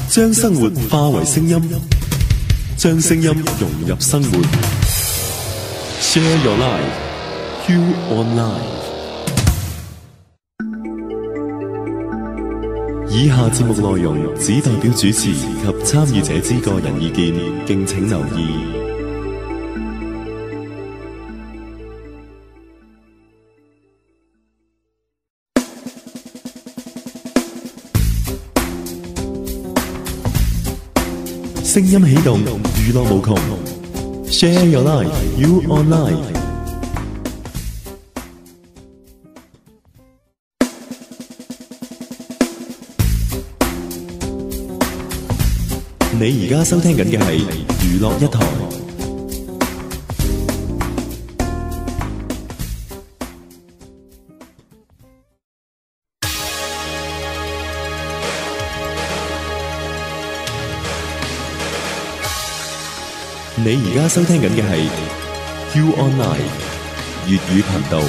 將生活化為聲音，將聲音融入生活。Share your life, you online。以下節目內容只代表主持及參與者之個人意見，敬請留意。聲音起動，娛樂無窮。Share your life, you online。你而家收聽緊嘅係娛樂一台。你而家收聽緊嘅係 You Online 粵語頻道。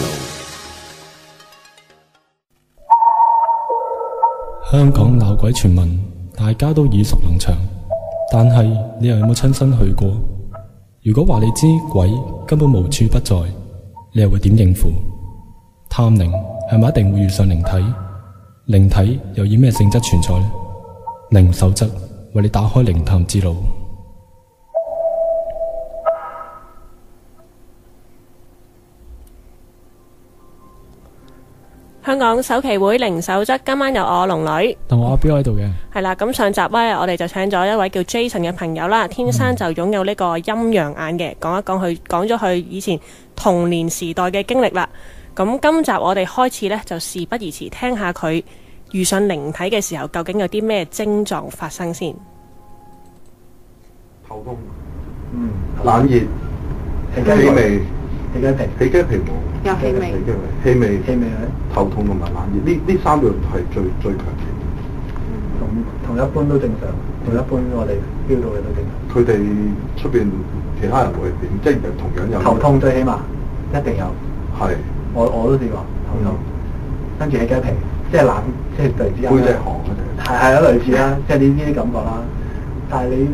香港鬧鬼傳聞，大家都耳熟能詳，但係你又有冇親身去過？如果話你知鬼根本無處不在，你又會點應付？探靈係咪一定會遇上靈體？靈體又以咩性質存在呢？靈守則為你打開靈探之路。香港首期會靈守則，今晚有我龍女同我阿標喺度嘅。係啦，咁上集呢，我哋就請咗一位叫 Jason 嘅朋友啦，天生就擁有呢個陰陽眼嘅，講咗佢以前童年時代嘅經歷啦。咁今集我哋開始呢，就事不宜遲，聽下佢遇上靈體嘅時候究竟有啲咩症狀發生先。頭痛，冷熱，氣味，起雞皮毛。有氣味，氣味，頭痛同埋冷熱，呢三樣係最強烈。同一般都正常，同一般我哋標到嘅都正常。佢哋出邊其他人會點？即係同樣有頭痛最起碼一定有。係，我都試過頭痛，跟住起雞皮，即係冷，即係突然之間背脊寒嗰隻。係啊，類似啦，即係呢啲感覺啦。但係你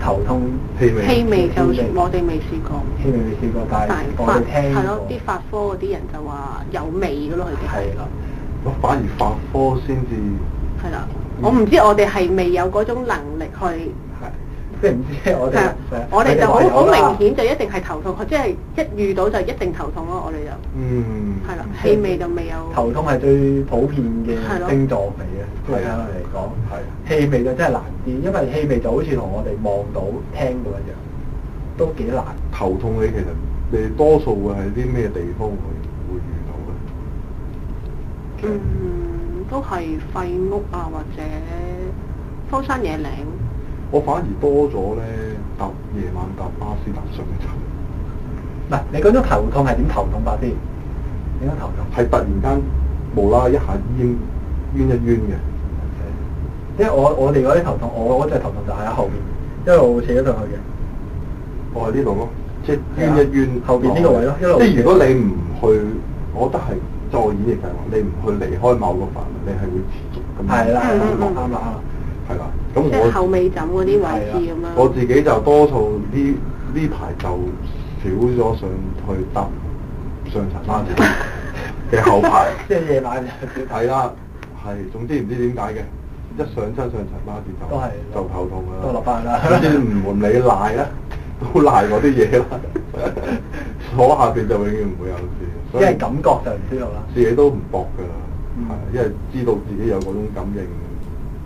頭痛氣味就我哋未試過，氣味未試過，但係我哋聽係咯，啲發科嗰啲人就話有味嘅咯，佢哋係啦。我反而發科先至係啦，我唔知我哋係未有嗰種能力去，即係唔知我哋就好明顯就一定係頭痛，即係一遇到就一定頭痛咯，我哋就係啦，氣味就未有。頭痛係最普遍嘅症狀嚟嘅，即係嚟講係氣味就真係難啲，因為氣味就好似同我哋望到聽到一樣，都幾難。頭痛其實你多數會喺啲咩地方會遇到嘅？都係廢屋啊，或者荒山野嶺。我反而多咗咧，夜晚搭巴士搭上層。嗱，你嗰種頭痛係點頭痛法先？點樣頭痛？係突然間無啦啦一下冤一冤嘅。因為我哋嗰啲頭痛，我嗰隻頭痛就喺後邊，一路斜咗上去嘅。我喺呢度咯，即係冤一冤後邊呢個位咯，一路。即係如果你唔去，我覺得係在我演繹就係話，你唔去離開某個範圍，你係會持續咁。係啦，啱啦。係啦，咁我即係後尾枕嗰啲位置咁樣。我自己就多數呢排就少咗上去搭上層巴士嘅後排，即係夜晚就少睇啦。係，總之唔知點解嘅，一上親上層巴士就頭痛㗎啦。都落翻啦。總之唔換你賴啦，都賴嗰啲嘢啦。坐下邊就永遠唔會有事。因為感覺就唔知道啦。自己都唔搏㗎啦，係因為知道自己有嗰種感應。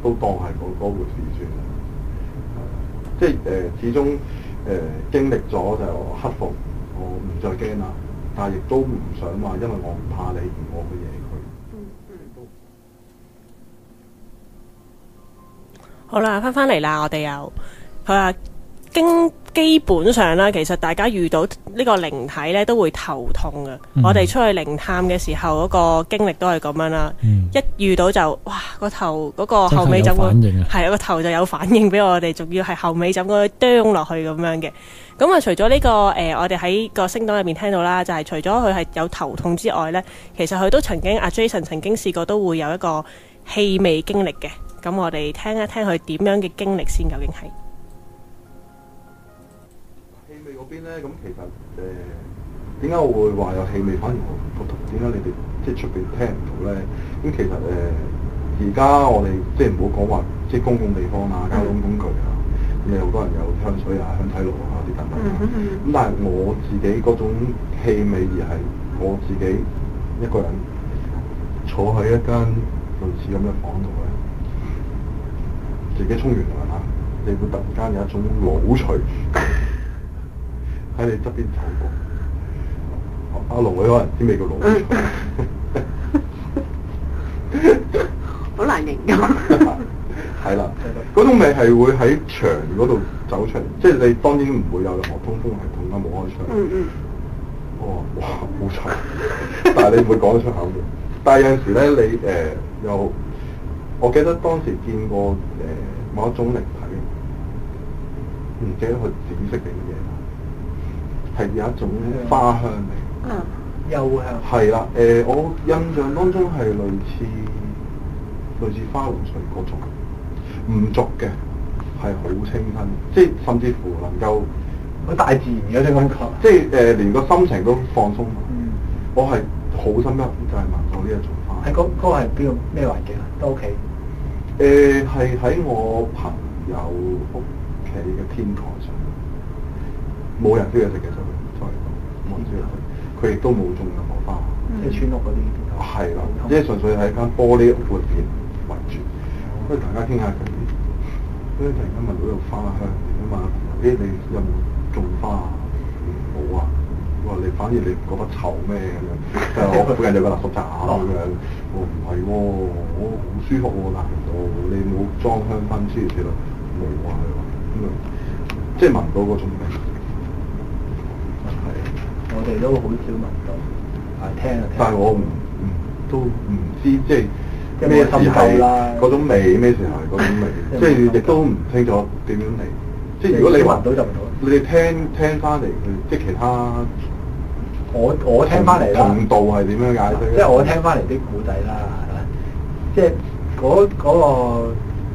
都當係嗰回事算啦，即係始終經歷咗就克服，我唔再驚啦，但係亦都唔想話因為我唔怕你而我去惹佢。好啦，翻嚟啦，我哋又佢話基本上啦，其實大家遇到呢個靈體咧都會頭痛嘅。我哋出去靈探嘅時候嗰個經歷都係咁樣啦。一遇到就哇個頭嗰個後尾枕係個頭就有反應俾我哋，仲要係後尾枕嗰啲啄落去咁樣嘅。咁啊，除咗呢個我哋喺個聲檔入面聽到啦，就係除咗佢係有頭痛之外咧，其實佢都曾經阿 Jason 曾經試過都會有一個氣味經歷嘅。咁我哋聽一聽佢點樣嘅經歷先，究竟係氣味嗰邊咧？咁其實點解我會話有氣味？反而我覺得點解你哋即係出邊聽唔到咧？咁其實而家我哋即係唔好講話即係公共地方啊、交通工具啊，有好多人有香水啊、香體露啊啲等等。咁但係我自己嗰種氣味而係我自己一個人坐喺一間類似咁嘅房度咧，自己沖完涼嚇，你會突然間有一種老除喺你側邊走過。阿龍佢可能知咩叫老除。好難形容。係啦，嗰種味係會喺牆嗰度走出嚟，即係你當然唔會有任何通風系統啦，冇開窗。哇，好臭！但係你唔會講得出口嘅。但係有陣時咧，你又，我記得當時見過某一種靈體，唔記得佢紫色嘅嘢，係有一種花香味。幽香。係啦，我印象當中係類似花露水嗰種，唔濁嘅，係好清新，即係甚至乎能夠好大自然嗰種感覺，即係連個心情都放鬆埋。我係好深刻，就係聞到呢一種花。喺嗰個係邊個咩環境啊？都 OK。係喺我朋友屋企嘅天台上，冇人燒嘢食嘅時候，再冇人燒嘢食，佢亦都冇種任何花。即係村屋嗰啲。係啦，即係純粹係間玻璃屋入邊圍住，跟住大家傾下偈，跟住突然間聞到有花香，咁問你有冇種花啊？冇啊！我話你反而你覺得臭咩咁樣？我附近有個垃圾站咁樣，我唔係喎，我好舒服喎，難道你冇裝香薰之類啦？冇啊，咁啊，即係聞到嗰種味。係，我哋都好少聞到，聽。但係我都唔知即係咩時係嗰種味，咩時係嗰種味，即係亦都唔清楚點樣嚟。即係如果你聞到就唔到，你哋聽翻嚟，即係其他我聽翻嚟啦，程度係點樣解釋？即係我聽翻嚟啲古仔啦，係咪？即係嗰個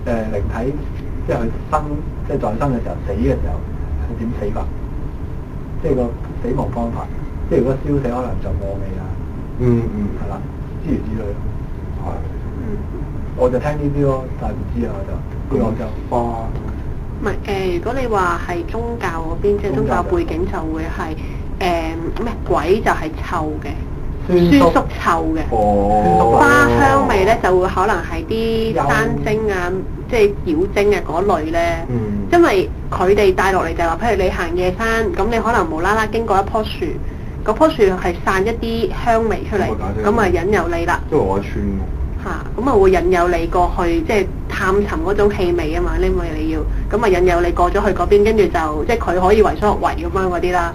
靈體，即係佢即係在生嘅時候，死嘅時候係點死法？即係個死亡方法。即係如果燒死，可能就過味啦。係啦，諸如此類咯。係。我就聽呢啲咯，但係唔知啊，我就花。唔係如果你話係宗教嗰邊，即係宗教背景就會係咩鬼就係臭嘅，酸縮臭嘅。花香味咧就會可能係啲山精啊，即係妖精啊嗰類咧。因為佢哋帶落嚟就係話，譬如你行夜山，咁你可能無啦啦經過一棵樹。嗰棵樹係散一啲香味出嚟，咁啊引誘你啦。因為我喺村咁啊會引誘你過去，即係探尋嗰種氣味啊嘛，因為你要，咁啊引誘你過咗去嗰邊，跟住就即係佢可以為所欲為咁樣嗰啲啦。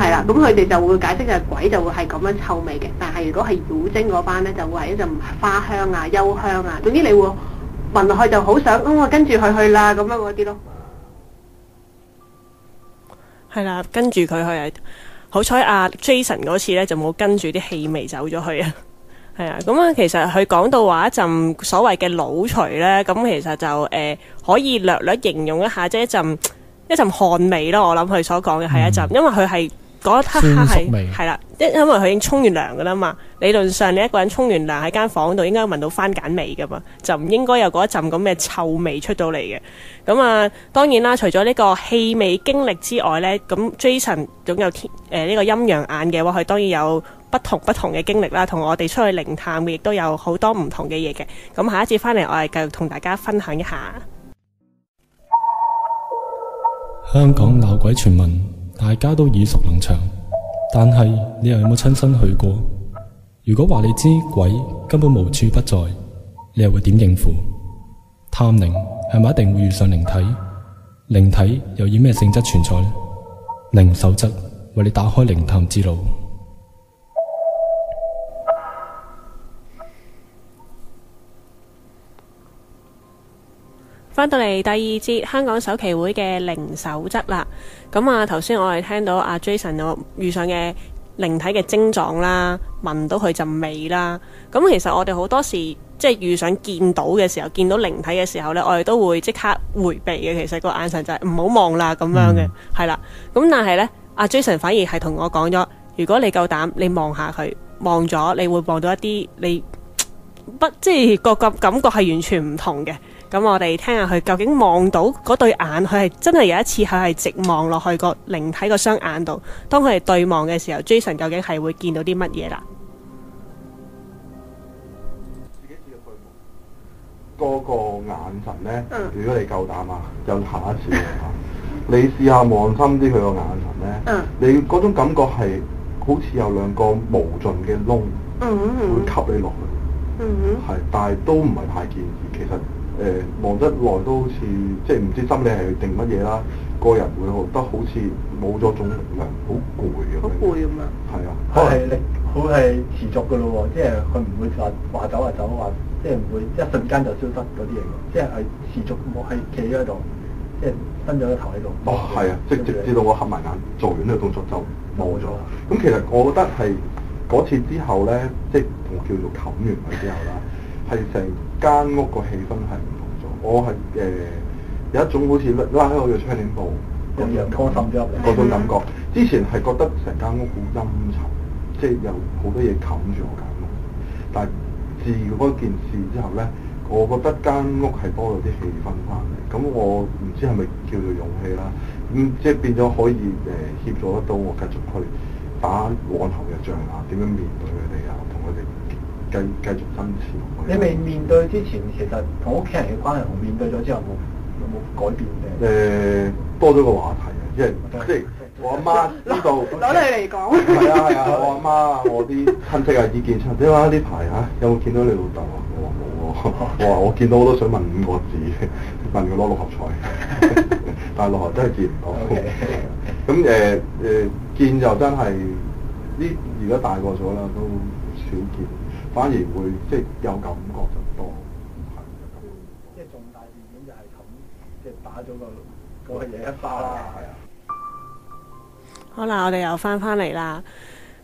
係啦，咁佢哋就會解釋就係鬼就會係咁樣臭味嘅，但係如果係妖精嗰班咧，就會係一陣花香啊、幽香啊，總之你會聞落去就好想，我跟住佢去啦咁樣嗰啲咯。係啦，跟住佢去。好彩阿 Jason 嗰次咧就冇跟住啲氣味走咗去啊，係啊，咁啊其實佢講到話一陣所謂嘅老除咧，咁其實就可以略略形容一下，即係一陣汗味咯。我諗佢所講嘅係一陣，因為佢係嗰一刻係啦，因為佢已經沖完涼噶啦嘛。理論上你一個人沖完涼喺間房度，應該聞到番梘味噶嘛，就唔應該有嗰一陣咁嘅臭味出到嚟嘅。咁啊，當然啦，除咗呢個氣味經歷之外呢，咁 Jason 擁有呢個陰陽眼嘅話，佢當然有不同嘅經歷啦，同我哋出去靈探嘅亦都有好多唔同嘅嘢嘅。咁下一節翻嚟，我哋繼續同大家分享一下。香港鬧鬼傳聞，大家都耳熟能詳，但係你又有冇親身去過？如果話你知鬼根本無處不在，你又會點應付？探靈係咪一定會遇上靈體？靈體又以咩性質存在呢？靈守則為你打開靈探之路。翻到嚟第二節香港首期會嘅靈守則啦，咁啊頭先我哋聽到阿 Jason 有遇上嘅靈體嘅症狀啦，聞到佢陣味啦，咁其實我哋好多時即係遇上見到嘅時候，見到靈體嘅時候呢，我哋都會即刻迴避嘅。其實個眼神就係唔好望啦咁樣嘅，係啦。咁但係呢，阿 Jason 反而係同我講咗，如果你夠膽，你望下佢，望咗你會望到一啲你即係個感覺係完全唔同嘅。咁我哋聽下佢究竟望到嗰對眼，佢係真係有一次佢係直望落去個靈體個雙眼度。當佢哋對望嘅時候 ，Jason 究竟係會見到啲乜嘢啦？嗰個眼神咧，如果你夠膽啊，有下一次嘅嚇，你試下望深啲佢個眼神咧，你嗰種感覺係好似有兩個無盡嘅窿，會吸你落去，係，但係都唔係太建議。其實望得耐都好似即係唔知心理係定乜嘢啦，個人會覺得好似冇咗種力量，好攰咁樣。好攰咁樣。係啊，佢係持續嘅咯喎，即係佢唔會話走就走話。即係唔會一瞬間就消失嗰啲嘢嘅，即係持續冇係企喺度，即係伸咗個頭喺度。哦，係啊，直至到我合埋眼做完呢個動作就冇咗。咁其實我覺得係嗰次之後咧，即係我叫做冚完佢之後啦，係成間屋個氣氛係唔同咗。我係有一種好似拉開我嘅窗簾布，有陽光滲咗入嚟嗰種感覺。之前係覺得成間屋好陰沉，即係有好多嘢冚住我間屋，但係自嗰件事之後咧，我覺得間屋係多咗啲氣氛翻嚟，咁我唔知係咪叫做勇氣啦，即係變咗可以協助得到我繼續去打往後嘅仗啊，點樣面對佢哋啊，同佢哋繼續爭持。你未面對之前，其實同屋企人嘅關係同面對咗之後有冇改變嘅？多咗個話題啊，即係。我阿媽呢度攞你嚟講，係啊，我阿媽我啲親戚啊意見親，你話呢排有冇見到你老豆啊？我話冇喎，我見到我都想問5個字，問佢攞6合彩，但係6合真係見唔到。咁見就真係呢，而家大個咗啦，都少見，反而會即係有感覺就多。即係重大事件就係咁，即係打咗個嘢一巴啦，係啊。好啦，我哋又翻嚟啦。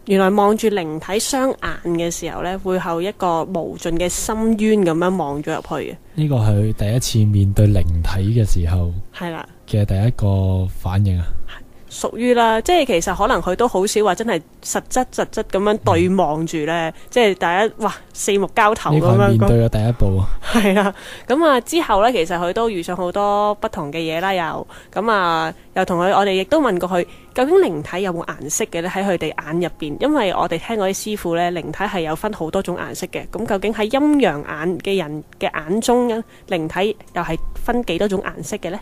原來望住靈體雙眼嘅時候呢，會有一個無盡嘅深淵咁樣望咗入去嘅。呢個係佢第一次面對靈體嘅時候，係啦嘅第一個反應啊。屬於啦，即係其實可能佢都好少話真係實質咁樣對望住呢，即係大家哇四目交投咁樣。呢個面對嘅第一步啊。係啦，咁啊之後呢，其實佢都遇上好多不同嘅嘢啦，又同我哋亦都問過佢，究竟靈體有冇顏色嘅呢？喺佢哋眼入邊，因為我哋聽嗰啲師傅呢，靈體係有分好多種顏色嘅。咁究竟喺陰陽眼嘅人嘅眼中呢，靈體又係分幾多種顏色嘅呢？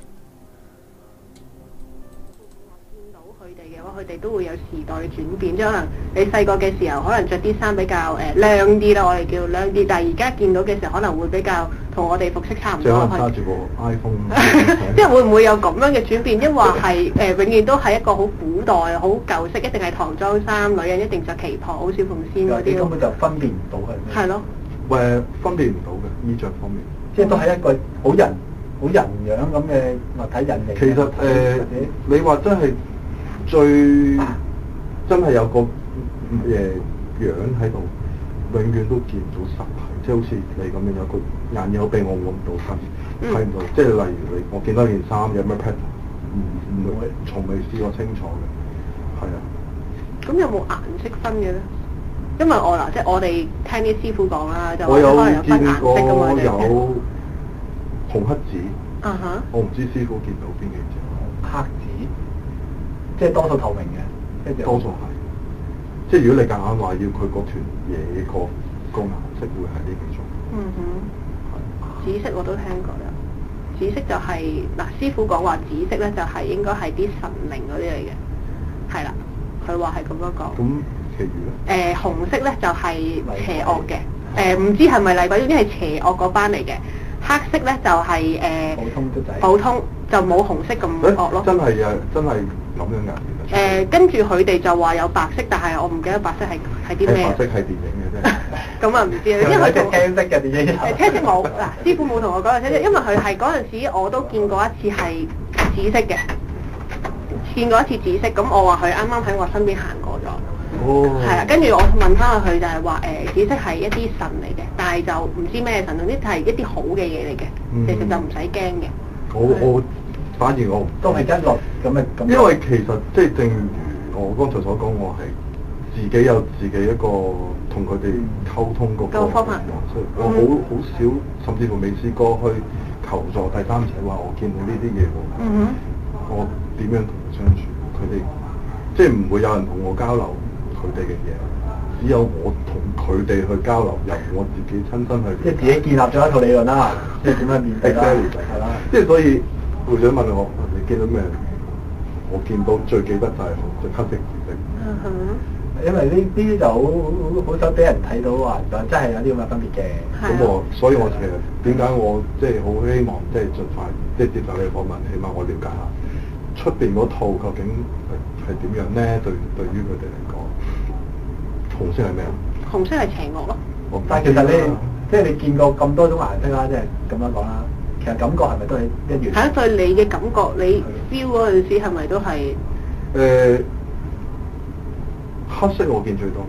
佢哋都會有時代嘅轉變，即係可能你細個嘅時候，可能着啲衫比較亮啲啦，我哋叫亮啲。但係而家見到嘅時候，可能會比較同我哋服飾差唔多。揸住部 iPhone， 即係會唔會有咁樣嘅轉變？因為係永遠都係一個好古代、好舊式，一定係唐裝衫，女人一定着旗袍、好小鳳仙嗰啲。根本就分辨唔到係咩。係咯。分辨唔到嘅衣着方面，即係都係一個好人樣咁嘅物體人形。其實你話真係。最真係有個樣喺度，永遠都見唔到實體，即係好似你咁樣有個眼有鼻我望唔到身，睇唔到。即係例如我見到件衫有咩 pattern，唔會從未試過清楚嘅，係啊。咁有冇顏色分嘅咧？因為即係我哋聽啲師傅講啦，就可能有分顏色㗎嘛。有紅黑紫，我唔知師傅見到邊幾隻黑紫。即係多數透明嘅，多數係。即係如果你夾硬話要佢嗰團嘢個顏色會係呢幾種。紫色我都聽過啦。紫色就係師傅講話紫色咧就係應該係啲神靈嗰啲嚟嘅，係啦，佢話係咁樣講。咁其餘咧？紅色咧就係邪惡嘅，唔知係咪厲鬼，總之係邪惡嗰班嚟嘅。黑色咧就係普通就冇紅色咁惡咯。真係咁樣㗎，跟住佢哋就話有白色，但係我唔記得白色係啲咩。白色係電影嘅啫。咁啊唔知啊，因為佢同青色嘅電影。青色冇師傅冇同我講青色，因為佢係嗰陣時我都見過一次係紫色嘅，見過一次紫色。咁我話佢啱啱喺我身邊行過咗，係啊，跟住我問翻佢就係話紫色係一啲神嚟嘅，但係就唔知咩神，總之係一啲好嘅嘢嚟嘅，其實就唔使驚嘅。我反而我都係一落咁。因為其實即係正如我剛才所講，我係自己有自己一個同佢哋溝通個方法，所以我好少，甚至乎未試過去求助第三者話我見到呢啲嘢喎，我點樣同佢相處？佢哋即係唔會有人同我交流佢哋嘅嘢，只有我同佢哋去交流，由我自己親身去，即係自己建立咗一套理論啦，即係點樣面對啦，係啦。即係所以會長問我：你見到咩？我見到最記得就係紅色、黑色、紫色。因為呢啲就好想俾人睇到話，就真係有啲咁嘅分別嘅。咁所以我其實點解我即係好希望即係盡快即係接受你嘅訪問，起碼我了解下出邊嗰套究竟係點樣咧？對於佢哋嚟講，紅色係咩啊？紅色係邪惡咯。但係其實你即係你見過咁多種顏色啦，即係咁樣講啦。其實感覺係咪都係一樣？係對你嘅感覺，你 feel 嗰陣時係咪都係？黑色我見最多。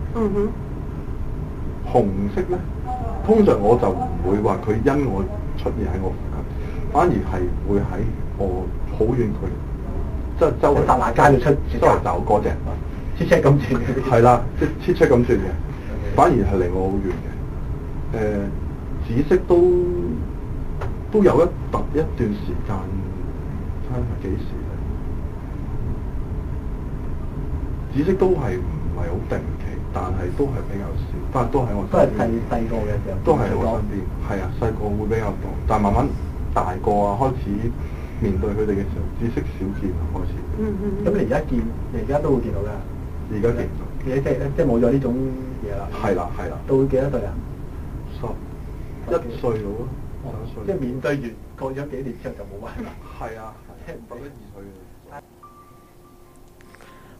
紅色咧，通常我就唔會話佢因我出現喺我附近，反而係會喺我好遠距離，即係周圍剎那間就周圍走嗰隻，切切咁轉嘅。係啦，即係切切咁轉嘅，反而係離我好遠嘅。紫色都有一段時間，睇下幾時咧？紫色都係唔係好定期，但係都係比較少，但係都喺我身邊。都係細個嘅時候。都係喺我身邊，係啊，細個會比較多，但係慢慢大個啊，開始面對佢哋嘅時候，紫色少見啊，開始。咁你而家都會見到㗎？而家見唔到。即係冇咗呢種嘢啦。係啦，係啦。到幾多歲啊？11歲到咯。即係面對完過咗幾年之後就冇玩啦。係啊，即係唔到12歲。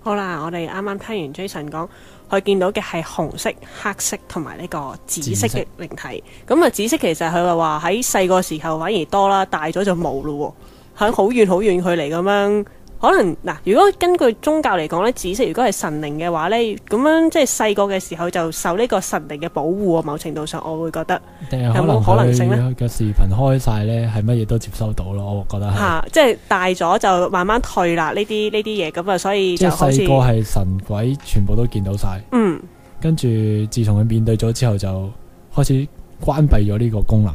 好啦，我哋啱啱聽完 Jason 講，佢見到嘅係紅色、黑色同埋呢個紫色嘅靈體。咁啊，紫色其實佢話喺細個時候反而多啦，大咗就冇咯喎，喺好遠好遠距離咁樣。可能嗱，如果根據宗教嚟講咧，紫色如果係神靈嘅話咧，咁樣即係細個嘅時候就受呢個神靈嘅保護啊。某程度上，我會覺得有冇可能性咧？個視頻開晒咧，係乜嘢都接收到咯。我覺得係即係大咗就慢慢退啦。呢啲嘢咁啊，所以就開始即係細個係神鬼全部都見到晒。跟住自從佢面對咗之後，就開始關閉咗呢個功能。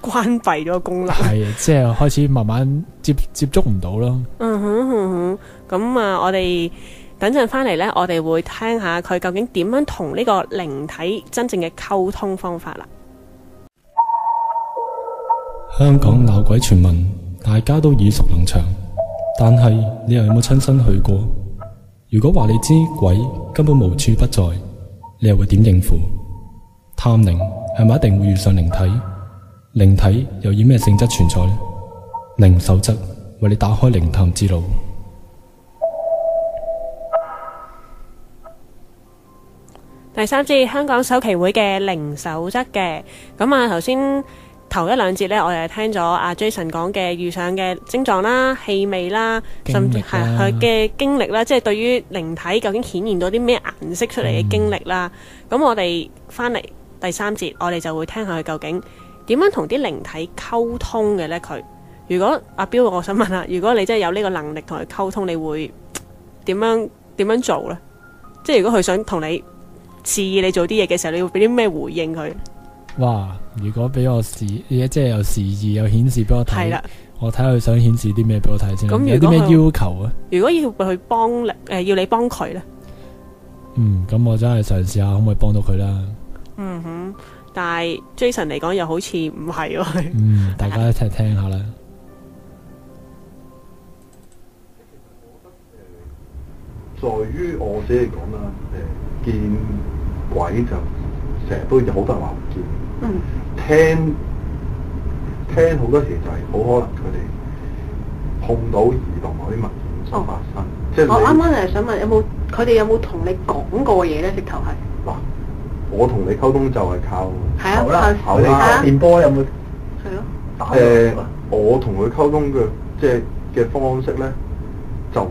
關閉咗功能係即係開始慢慢接觸唔到咯。咁啊，我哋等陣翻嚟呢，我哋會聽下佢究竟點樣同呢個靈體真正嘅溝通方法啦。香港鬧鬼傳聞，大家都耳熟能詳，但係你又有冇親身去過？如果話你知鬼根本無處不在，你又會點應付？探靈係咪一定會遇上靈體？靈體又以咩性質存在呢？靈守則為你打開靈探之路。第三節香港首期會嘅靈守則嘅，咁啊頭先頭一兩節呢，我哋聽咗阿 Jason 講嘅遇上嘅症狀啦、氣味啦，甚至係佢嘅經歷啦，即係對於靈體究竟顯現到啲咩顏色出嚟嘅經歷啦。咁我哋翻嚟第三節，我哋就會聽下佢究竟點樣同啲靈體溝通嘅呢？佢如果阿彪，我想問下，如果你真係有呢個能力同佢溝通，你會點樣做呢？即係如果佢想同你示意你做啲嘢嘅時候，你會俾啲咩回應佢？哇！如果俾我即係有示意又顯示俾我睇，我睇下佢想顯示啲咩俾我睇先。有啲咩要求啊？如果要佢幫要你幫佢呢？咁我真係嘗試下可唔可以幫到佢啦。但係 Jason 嚟講又好似唔係喎。大家一齊聽下啦。在於我自己嚟講啦，見鬼就成日都有好多人話唔見。聽好多時就係好可能佢哋碰到移動某啲物件所發生。即係我啱啱係想問，佢哋有冇同你講過嘢咧？直頭係。我同你溝通就係靠口啦，電波有冇？係咯。我同佢溝通嘅方式咧，就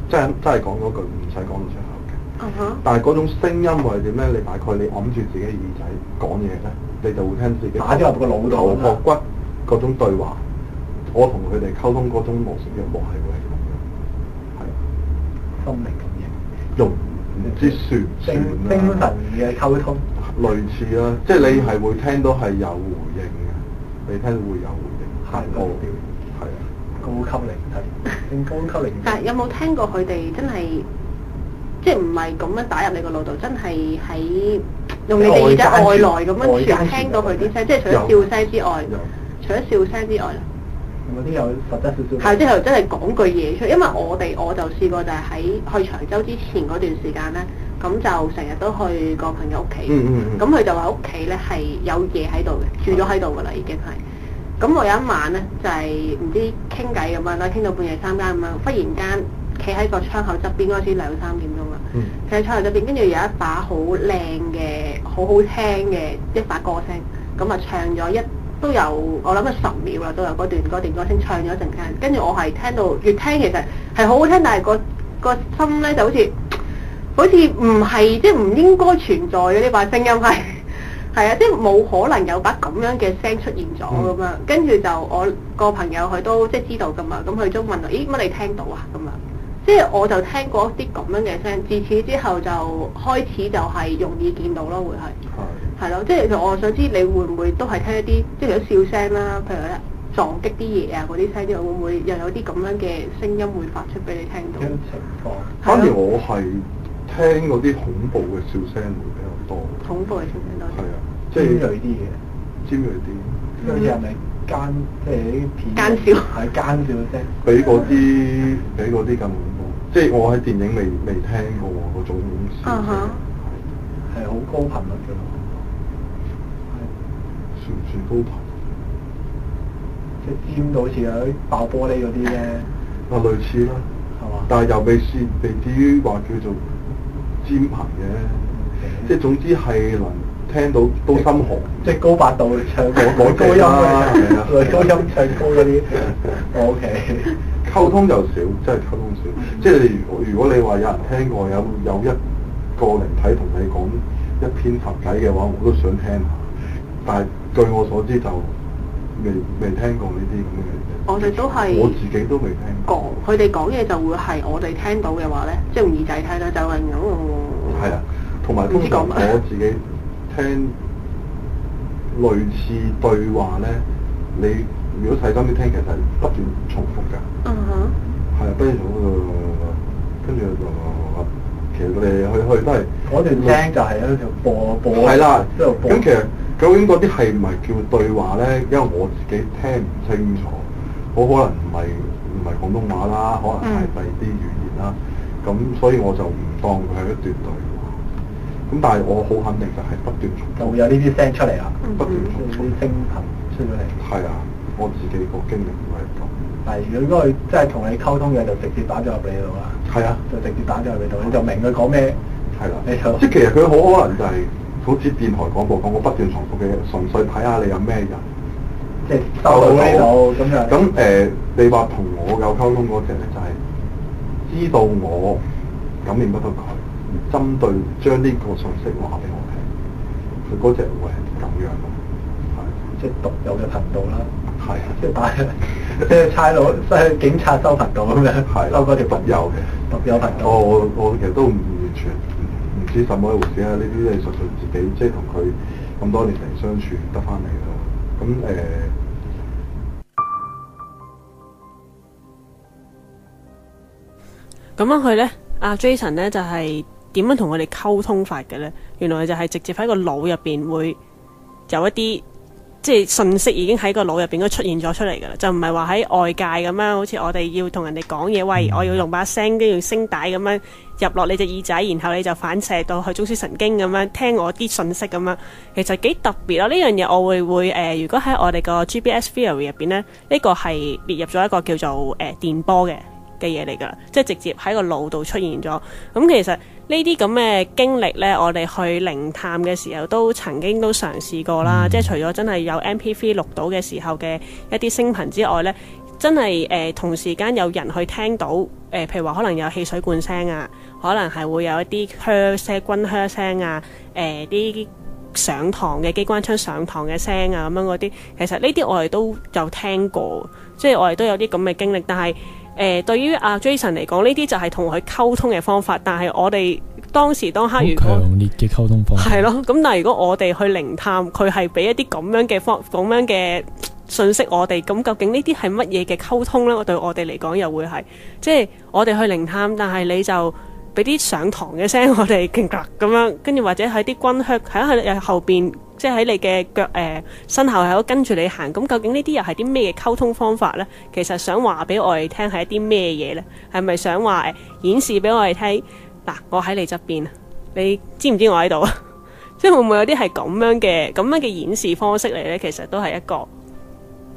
真係講嗰句唔使講到出口嘅。但係嗰種聲音會係點咧？你大概你揞住自己耳仔講嘢咧，你就會聽自己打咗入個腦度，頭殼骨嗰種對話。我同佢哋溝通嗰種模式嘅模係會係咁樣，係心靈感應，用唔知算唔算啦？精神嘅溝通，類似啦，即係你係會聽到係有回應嘅，你聽到會有回應，係啊，高級靈體，更高級靈體。但係有冇聽過佢哋真係即係唔係咁樣打入你個腦度，真係喺用你嘅耳仔外來咁樣傳聽到佢啲聲，即係除咗笑聲之外，除咗笑聲之外咧？嗰啲有實質少少。係，即係真係講句嘢出，因為我就試過就係喺去長洲之前嗰段時間咧，咁就成日都去個朋友屋企，咁佢就話屋企咧係有嘢喺度嘅，住咗喺度噶啦已經係。咁我有一晚咧就係唔知傾偈咁樣啦，傾到半夜3更咁樣，忽然間企喺個窗口側邊，嗰陣時2、3點鐘啦，企喺窗口側邊，跟住有一把好靚嘅、好好聽嘅一把歌聲，咁啊唱咗都有我諗係10秒啦，都有嗰段歌聲唱咗一陣間，跟住我係聽到越聽其實係好好聽，但係個心咧就好似唔係即係唔應該存在嘅呢把聲音係啊，即係冇可能有把咁樣嘅聲出現咗咁樣，跟住就我個朋友佢都即係知道噶嘛，咁佢都問我咦乜你聽到啊咁樣，即係我就聽過一啲咁樣嘅聲，自此之後就開始就係容易見到咯，會係咯，即係其實我想知你會唔會都係聽一啲即係有笑聲啦，譬如咧撞擊啲嘢啊嗰啲聲之後，會唔會又有啲咁樣嘅聲音會發出俾你聽到？情況，反而我係聽嗰啲恐怖嘅笑聲會比較多。恐怖嘅笑聲多啲。係啊，即係尖鋭啲嘅，尖鋭啲。好似係咪奸即係啲片？奸笑。係奸笑聲。比嗰啲更恐怖，即係我喺電影未聽過嗰種笑聲。係好高頻率嘅咯。算唔算高頻？即係尖到好似有啲爆玻璃嗰啲咧。類似啦。係嘛？但係又未至於話叫做尖頻嘅，即係總之係能聽到都心寒。即係高八度唱我高音啊，女高音唱高嗰啲。OK。溝通就少，真係溝通少。即係如果你話有人聽過有一個靈體同你講一篇佛偈嘅話，我都想聽下。但係據我所知就未聽過呢啲咁嘅嘢。我哋都係我自己都未聽過。佢哋講嘢就會係我哋聽到嘅話咧，即係用耳仔聽啦，就係咁。係啊，同埋通常我自己聽類似對話咧，你如果細心啲聽，其實係不斷重複㗎。係啊，不斷重複，跟住其實佢哋去都係嗰段聲就係喺度播。係啦，咁其實究竟嗰啲係唔係叫對話咧？因為我自己聽唔清楚，好可能唔係廣東話啦，可能係第二啲語言啦。咁所以我就唔當佢係一段對話。咁但係我好肯定就係不斷重複。就會有呢啲聲出嚟啦，不斷重複啲聲頻出咗嚟。係啊，我自己個經歷會係咁。但係如果佢真係同你溝通嘅，就直接打咗入你度啦。係啊，就直接打咗入你度，你就明佢講咩。係啦，即係其實佢好可能就係好似電台廣播講，我不斷重複嘅，純粹睇下你有咩人，即係收到呢度咁樣。咁你話同我有溝通嗰隻咧，就係知道我感應不到佢，針對將呢個信息話俾我聽，佢嗰隻會係咁樣咯，係即係獨有嘅頻道啦。係啊，即係打即係差佬，即係警察收頻道咁樣，收嗰條獨有嘅獨有頻道。我其實都唔完全唔知什麼一回事啊！呢啲係純粹自己即係同佢咁多年嚟相處得翻嚟咯。咁咁樣佢咧，阿 Jason 咧就係點樣同佢哋溝通法嘅咧？原來就係直接喺個腦入邊會有一啲。即係信息已經喺個腦入邊都出現咗出嚟㗎啦，就唔係話喺外界咁樣，好似我哋要同人哋講嘢，喂，我要用把聲，跟住聲帶咁樣入落你隻耳仔，然後你就反射到去中樞神經咁樣聽我啲信息咁樣，其實幾特別咯。呢樣嘢我會如果喺我哋個 GBS theory 入邊呢，呢個係列入咗一個叫做電波嘅嘢嚟㗎啦，即係直接喺個腦度出現咗。咁其實呢啲咁嘅經歷呢，我哋去靈探嘅時候都曾經都嘗試過啦。即係除咗真係有 MP3 錄到嘅時候嘅一啲聲頻之外呢，真係同時間有人去聽到譬如話可能有汽水罐聲啊，可能係會有一啲噓聲、軍噓聲啊，啲上堂嘅機關槍上堂嘅聲啊咁樣嗰啲，其實呢啲我哋都有聽過，即係我哋都有啲咁嘅經歷。但係對於阿 Jason 嚟講，呢啲就係同佢溝通嘅方法。但係我哋當時當刻如果強烈嘅溝通方法係咯，咁但係如果我哋去靈探，佢係俾一啲咁樣嘅信息我哋，咁究竟呢啲係乜嘢嘅溝通呢？對我哋嚟講又會係，即係我哋去靈探，但係你就俾啲上堂嘅聲我哋勁咁樣，跟住或者喺啲軍靴喺後邊，即係喺你嘅腳身後係跟住你行。咁究竟呢啲又係啲咩嘅溝通方法呢？其實想話俾我哋聽係一啲咩嘢呢？係咪想話顯示俾我哋聽？嗱，我喺你側邊，你知唔知我喺度啊？即係會唔會有啲係咁樣嘅演示方式嚟呢？其實都係一個。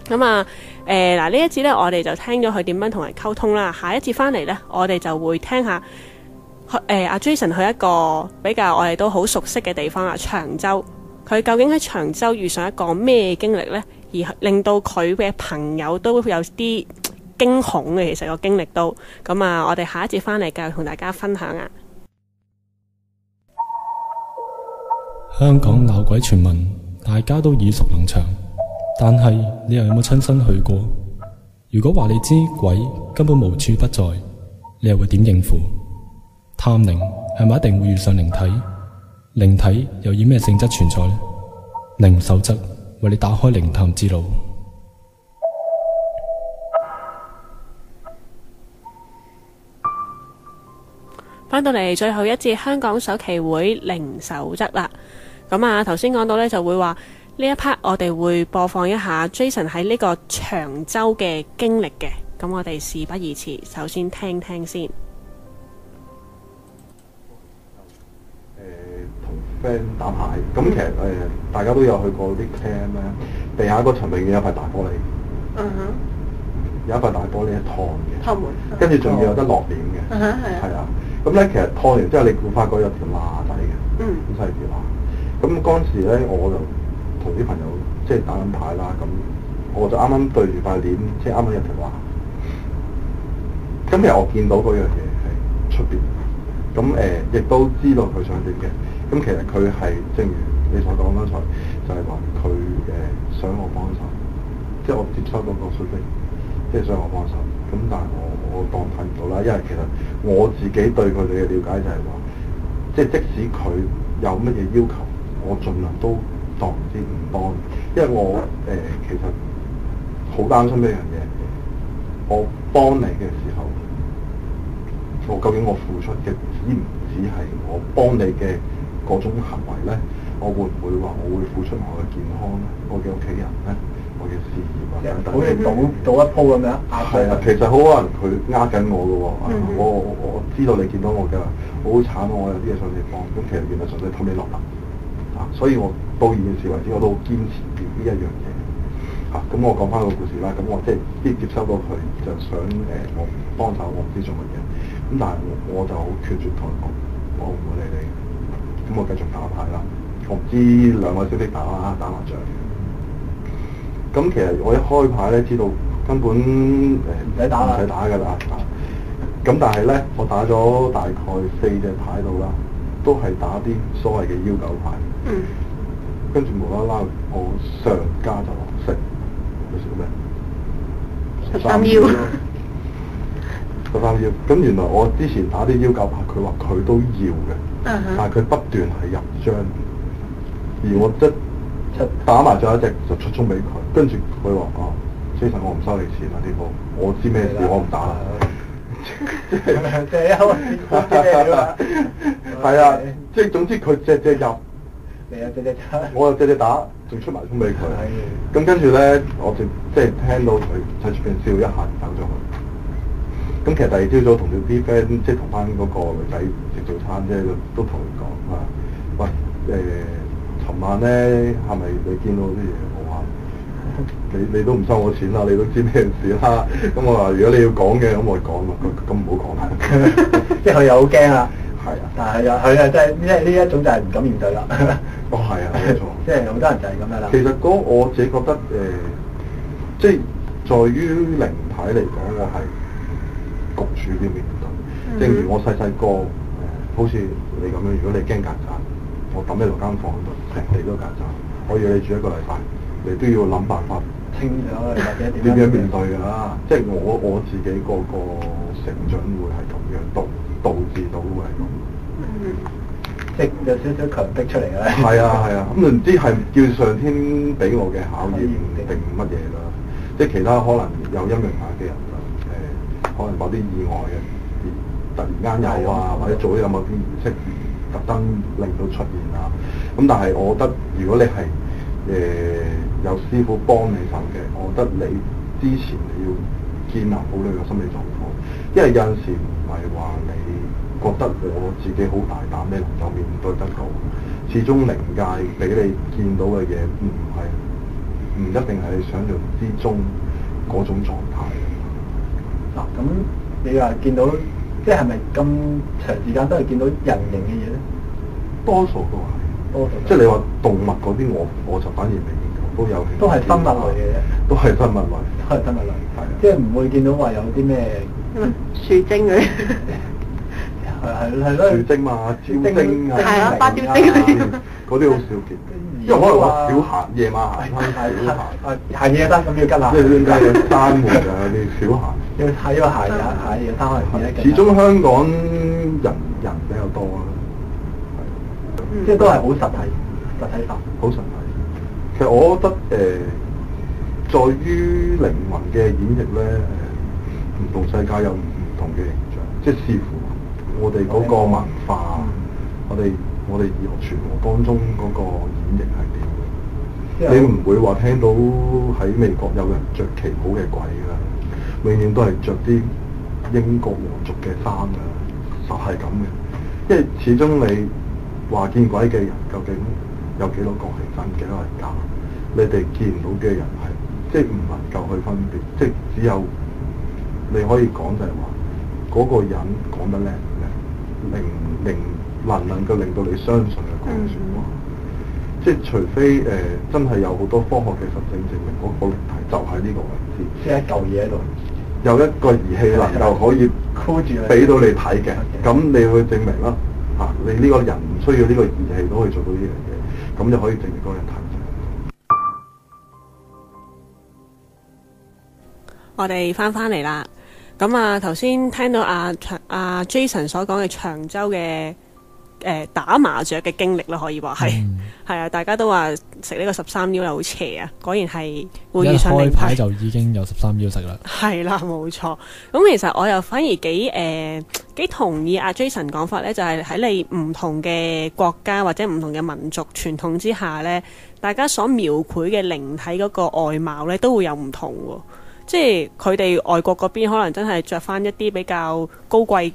咁啊，嗱呢一節呢，我哋就聽咗佢點樣同人溝通啦。下一節翻嚟呢，我哋就會聽下阿 Jason 去一個比較我哋都好熟悉嘅地方啊，長洲。佢究竟喺長洲遇上一個咩經歷呢？而令到佢嘅朋友都有啲驚恐嘅，其實個經歷都咁啊！我哋下一節翻嚟繼續同大家分享啊。香港鬧鬼傳聞，大家都耳熟能詳。但係你又有冇親身去過？如果話你知鬼根本無處不在，你又會點應付？探靈係咪一定會遇上靈體？靈體又以咩性質存在呢？靈守則為你打開靈探之路。翻到嚟最後一節香港首期會靈守則啦。咁啊，頭先講到呢，就會話。呢一 part 我哋會播放一下 Jason 喺呢個長洲嘅經歷嘅，咁我哋事不宜遲，首先聽聽先。同 friend 打牌，咁其實大家都有去過啲 camp 咧，地下嗰層永遠有塊大玻璃，有一塊大玻璃係燙嘅，燙門，跟住仲要有得落點嘅，係啊，咁咧其實燙完之後，你會發覺有條罅仔嘅，好細條罅，咁嗰陣時咧我就同啲朋友即係打緊牌啦，咁我就啱啱對住塊簾，即係啱啱有條罅。今日我見到嗰樣嘢係出邊，咁亦都知道佢想點嘅。咁其實佢係正如你所講剛才，就係話佢想我幫手，即係我接收到個訊息，即係想我幫手。咁但係我當睇唔到啦，因為其實我自己對佢哋嘅了解就係話，即係即使佢有乜嘢要求，我盡量都當唔知唔幫，因為我其實好擔心一樣嘢，我幫你嘅時候，我究竟我付出嘅只唔止係我幫你嘅嗰種行為咧？我會唔會話我會付出我嘅健康咧？我嘅屋企人咧？我嘅事業啊等等，好似賭一鋪咁樣。係啊，其實好可能佢呃緊我嘅喎。我知道你見到我嘅，我好慘，我有啲嘢想你幫，咁其實原來純粹氹你落嚟。所以我到現時為止，我都好堅持住呢一樣嘢。咁我講翻個故事啦。咁我即係啲接收到佢，就想我幫手，我唔知做乜嘢。咁但係我就好決絕同佢講，我唔會理你。咁我繼續打牌啦。我唔知兩個小息打麻將。咁其實我一開牌咧，知道根本唔使打㗎啦。咁但係咧，我打咗大概4隻牌度啦，都係打啲所謂嘅邀九牌。跟住無啦啦，我上家就話食，你食咩？13邀。13邀。咁原來我之前打啲邀九牌，佢話佢都要嘅，但係佢不斷係入張，而我打埋咗一隻就出中俾佢，跟住佢話Jason我唔收你錢啦呢鋪，我知咩事我唔打啦。即係因為係啊，即係總之佢隻入。我又隻打，仲出埋封俾佢。咁跟住咧，我即係聽到佢喺出邊笑一下就走咗去。咁其實第二朝早同啲 friend 即係同翻嗰個女仔食早餐啫，都同佢講喂尋晚咧係咪你見到啲嘢？我話你都唔收我錢啦，你都知咩事啦。咁我話如果你要講嘅，咁我講啦。咁唔好講啦。即係佢又好驚啦。係啊，但係佢啊真係呢一種就係唔敢面對啦。係啊，冇錯。即係好多人就係咁樣啦。其實我自己覺得即係在於靈探嚟講，我係焗住要面對。正如我細個好似你咁樣，如果你驚曱甴，我抌你落間房度，成地都曱甴，我要你住1個禮拜，你都要諗辦法清咗或者點樣面對㗎啦。即係我自己個成長會係咁樣，導致到會係咁。即係有少少強迫出嚟嘅咧。係啊，咁唔知係叫上天俾我嘅考驗定乜嘢啦？即係其他可能有陰陽眼嘅人可能某啲意外嘅，突然間有啊，或者做咗有某啲儀式，特登令到出現啊。咁但係我覺得，如果你係有師傅幫你手嘅，我覺得你之前你要建立好你個心理狀況，因為有陣時唔係話你覺得我自己好大膽，你能夠面對得到。始終靈界俾你見到嘅嘢唔一定係你想象之中嗰種狀態。嗱，咁你話見到，即係咪咁長時間都係見到人形嘅嘢咧？多數都係，即係你話動物嗰啲，我就反而未見過，都有。都係生物類嘅啫。都係生物類。係啊。即係唔會見到話有啲咩樹精嗰啲。係咯。樹精嘛，招精啊。係啊，芭蕉精嗰啲好少見。因為可能我小閒夜晚行行夜得咁要跟下。即係點解有閂門啊？啲小閒。要睇個鞋嘢攤開。始終香港人比較多啦。即係都係好實體化。好實體。其實我覺得在於靈魂嘅演繹咧，唔同世界有唔同嘅形象，即係視乎我哋嗰個文化，我哋義學傳統當中嗰個演繹係點嘅。你唔會話聽到喺美國有人着旗袍嘅鬼㗎，永遠都係着啲英國皇族嘅衫㗎，就係咁嘅。因為始終你話見鬼嘅人究竟有幾多個係真，幾多係假？你哋見到嘅人係即係唔能夠去分別，即係只有你可以講就係話嗰個人講得叻唔叻，能夠令到你相信嘅講説話。即係除非真係有好多科學嘅實證證明嗰個靈體就喺呢個位置，即係一嚿嘢喺度，有一個儀器能夠可以箍住你，俾到你睇嘅，咁你去證明啦。你呢個人唔需要呢個儀器都可以做到呢樣嘢，咁就可以證明嗰個人睇。我哋翻嚟啦，咁啊頭先聽到阿 Jason 所講嘅長洲嘅打麻雀嘅經歷啦，可以話係啊，大家都話食呢個13邀好邪啊，果然係會遇上靈體。一開牌就已經有13邀食啦。係啦，冇錯。咁其實我又反而幾同意阿 Jason 講法咧，就係喺你唔同嘅國家或者唔同嘅民族傳統之下咧，大家所描繪嘅靈體嗰個外貌咧都會有唔同喎。即係佢哋外國嗰邊可能真係着翻一啲比較高貴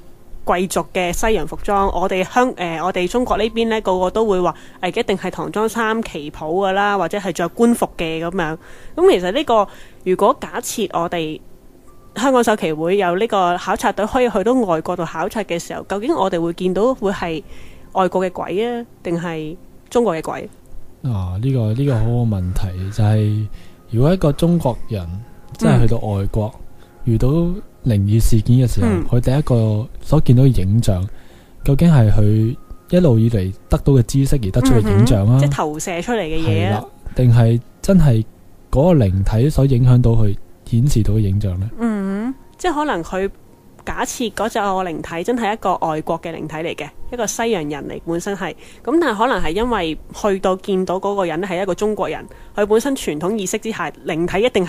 族嘅西洋服裝，我哋中國呢邊呢，個個都會話一定係唐裝衫旗袍噶啦，或者係着官服嘅咁樣。咁其實呢個如果假設我哋香港首期會有呢個考察隊可以去到外國度考察嘅時候，究竟我哋會見到會係外國嘅鬼啊，定係中國嘅鬼？呢個好好問題，就係如果一個中國人真係去到外國，遇到靈異事件嘅時候，佢第一個所見到嘅影像，究竟係佢一路以嚟得到嘅知識而得出嘅影像啊？即係投射出嚟嘅嘢啊？定係真係嗰個靈體所影響到佢顯示到嘅影像呢？即係可能佢假設嗰隻靈體真係一個外國嘅靈體嚟嘅，一個西洋人嚟，本身係咁，但係可能係因為去到見到嗰個人係一個中國人，佢本身傳統意識之下，靈體一定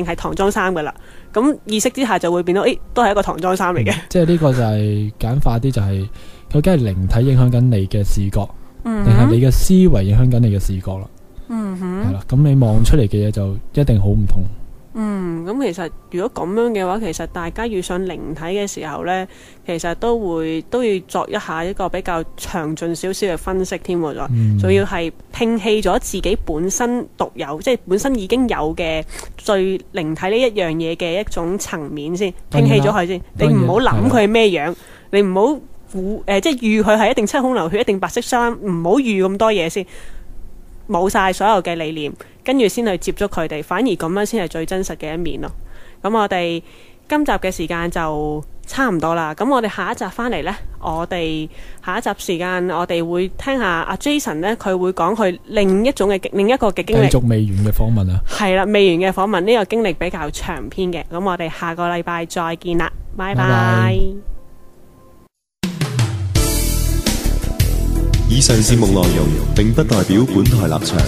係唐裝衫噶啦，咁意識之下就會變到，都係一個唐裝衫嚟嘅。即係呢個就係簡化啲，就係究竟係靈體影響緊你嘅視覺，定係你嘅思維影響緊你嘅視覺啦。係啦，咁你望出嚟嘅嘢就一定好唔同。咁其實如果咁樣嘅話，其實大家遇上靈體嘅時候呢，其實都要作一下一個比較詳盡少少嘅分析添，仲要係摒棄咗自己本身獨有，即係本身已經有嘅最靈體呢一樣嘢嘅一種層面先，摒棄咗佢先。你唔好諗佢係咩樣，你唔好即係預佢係一定七孔流血，一定白色衫，唔好預咁多嘢先。冇晒所有嘅理念，跟住先去接觸佢哋，反而咁樣先係最真實嘅一面咯。咁我哋今集嘅時間就差唔多啦，咁我哋下一集翻嚟呢，我哋下一集時間我哋會聽下阿 Jason 呢，佢會講佢另一個嘅經歷，繼續未完嘅訪問啊，係啦，未完嘅訪問，呢個經歷比較長篇嘅，咁我哋下個禮拜再見啦，拜拜。以上節目內容並不代表本台立場，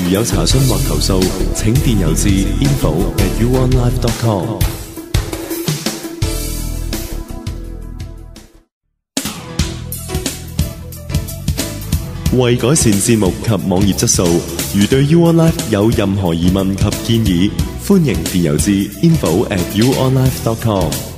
如有查詢或投訴，請電郵至 info@uonlife.com。為改善節目及網頁質素，如對 UONlife 有任何疑問及建議，歡迎電郵至 info@uonlife.com。